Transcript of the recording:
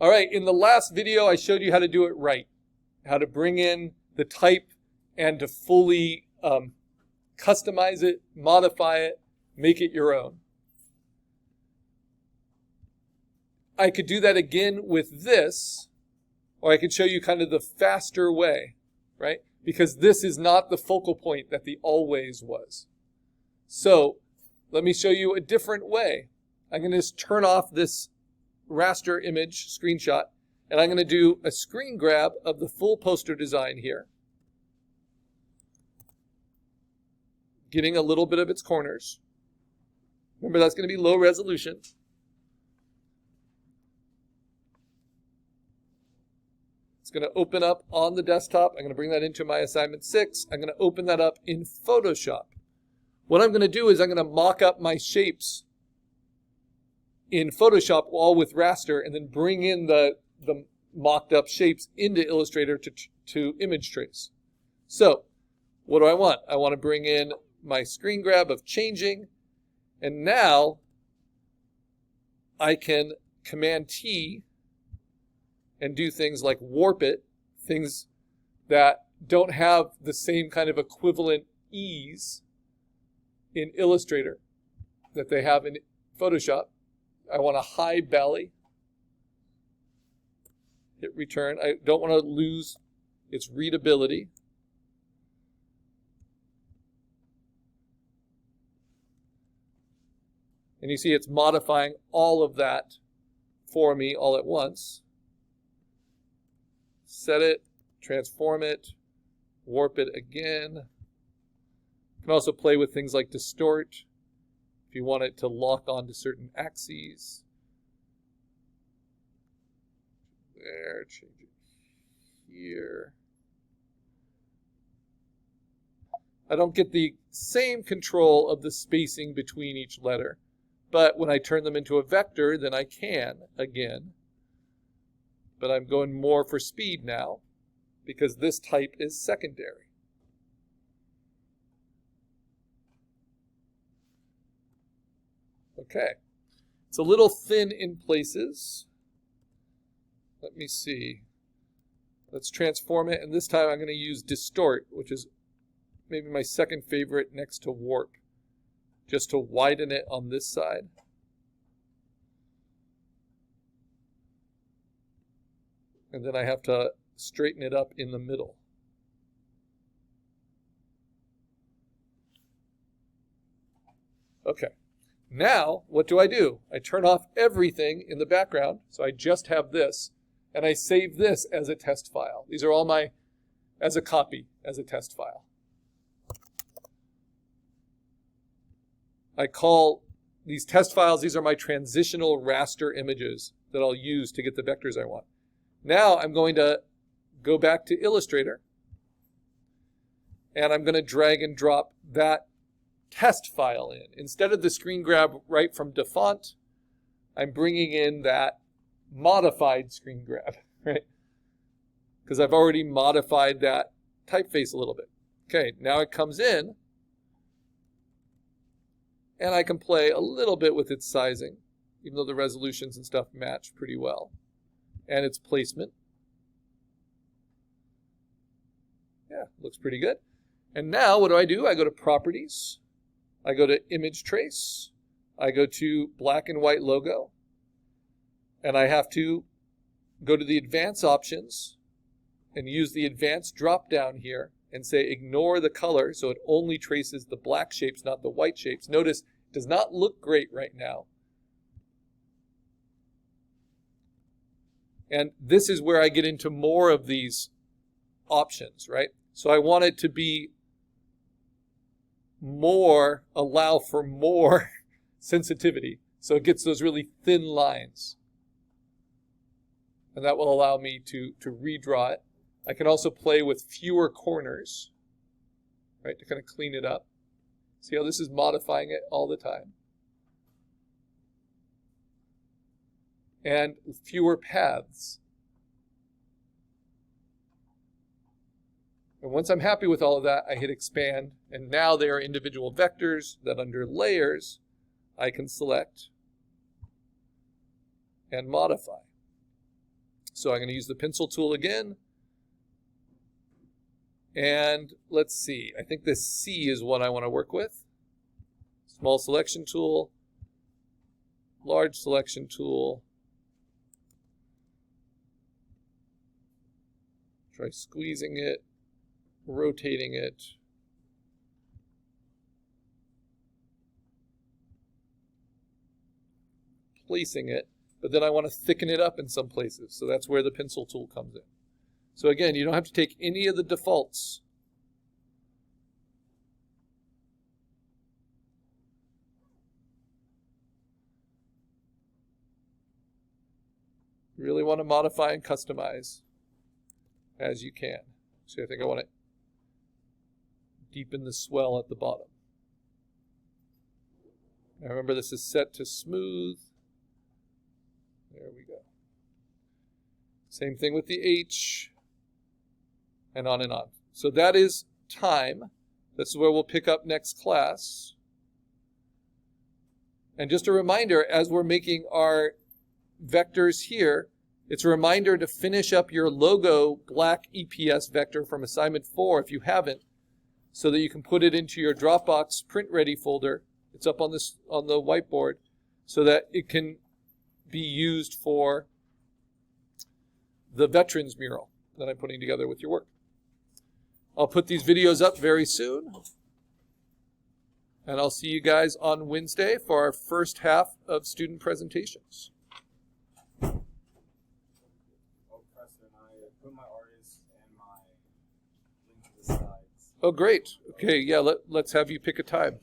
All right, in the last video, I showed you how to do it right, how to bring in the type and to fully customize it, modify it, make it your own. I could do that again with this, or I could show you kind of the faster way, right? Because this is not the focal point that the always was. So let me show you a different way. I'm going to just turn off this raster image screenshot, and I'm going to do a screen grab of the full poster design here, getting a little bit of its corners. Remember, that's going to be low resolution. It's going to open up on the desktop. I'm going to bring that into my assignment 6. I'm going to open that up in Photoshop. What I'm going to do is I'm going to mock up my shapes in Photoshop all with raster, and then bring in the mocked up shapes into Illustrator to image trace. So what do I want? I want to bring in my screen grab of changing, and now I can Command T and do things like warp it, things that don't have the same kind of equivalent ease in Illustrator that they have in Photoshop. I want a high belly. Hit return. I don't want to lose its readability. And you see it's modifying all of that for me all at once. Set it, transform it, warp it again. You can also play with things like distort if you want it to lock onto certain axes. There, change it here. I don't get the same control of the spacing between each letter, but when I turn them into a vector, then I can again. But I'm going more for speed now because this type is secondary. Okay, it's a little thin in places. Let me see. Let's transform it, and this time I'm going to use distort, which is maybe my second favorite next to warp, just to widen it on this side. And then I have to straighten it up in the middle. Okay. Now, what do? I turn off everything in the background, so I just have this, and I save this as a test file. These are all as a copy, as a test file. I call these test files, these are my transitional raster images that I'll use to get the vectors I want. Now I'm going to go back to Illustrator, and I'm going to drag and drop that test file in. Instead of the screen grab right from DeFont, I'm bringing in that modified screen grab, right? Because I've already modified that typeface a little bit. Okay, now it comes in, and I can play a little bit with its sizing, even though the resolutions and stuff match pretty well, and its placement. Yeah, looks pretty good. And now what do? I go to Properties. I go to Image Trace. I go to Black and White Logo. And I have to go to the Advanced options and use the Advanced drop down here and say ignore the color, so it only traces the black shapes, not the white shapes. Notice it does not look great right now. And this is where I get into more of these options, right? So I want it to be more, allow for more sensitivity. So it gets those really thin lines. And that will allow me to redraw it. I can also play with fewer corners, right, to kind of clean it up. See how this is modifying it all the time. And fewer paths. And once I'm happy with all of that, I hit expand, and now they are individual vectors that under layers I can select and modify. So I'm going to use the pencil tool again. And let's see, I think this C is what I want to work with. Small selection tool, large selection tool. Try squeezing it, rotating it. Placing it, but then I want to thicken it up in some places. So that's where the pencil tool comes in. So again, you don't have to take any of the defaults. You really want to modify and customize as you can. So I think I want to deepen the swell at the bottom. Now remember, this is set to smooth. There we go. Same thing with the H, and on and on. So that is time. This is where we'll pick up next class. And just a reminder, as we're making our vectors here, it's a reminder to finish up your logo black EPS vector from assignment 4 if you haven't, so that you can put it into your Dropbox print ready folder. It's up on the whiteboard, so that it can be used for the veterans mural that I'm putting together with your work. I'll put these videos up very soon, and I'll see you guys on Wednesday for our first half of student presentations. Oh, Preston, I put my artist and my link to the slides. Oh, great. Okay, yeah, let's have you pick a time.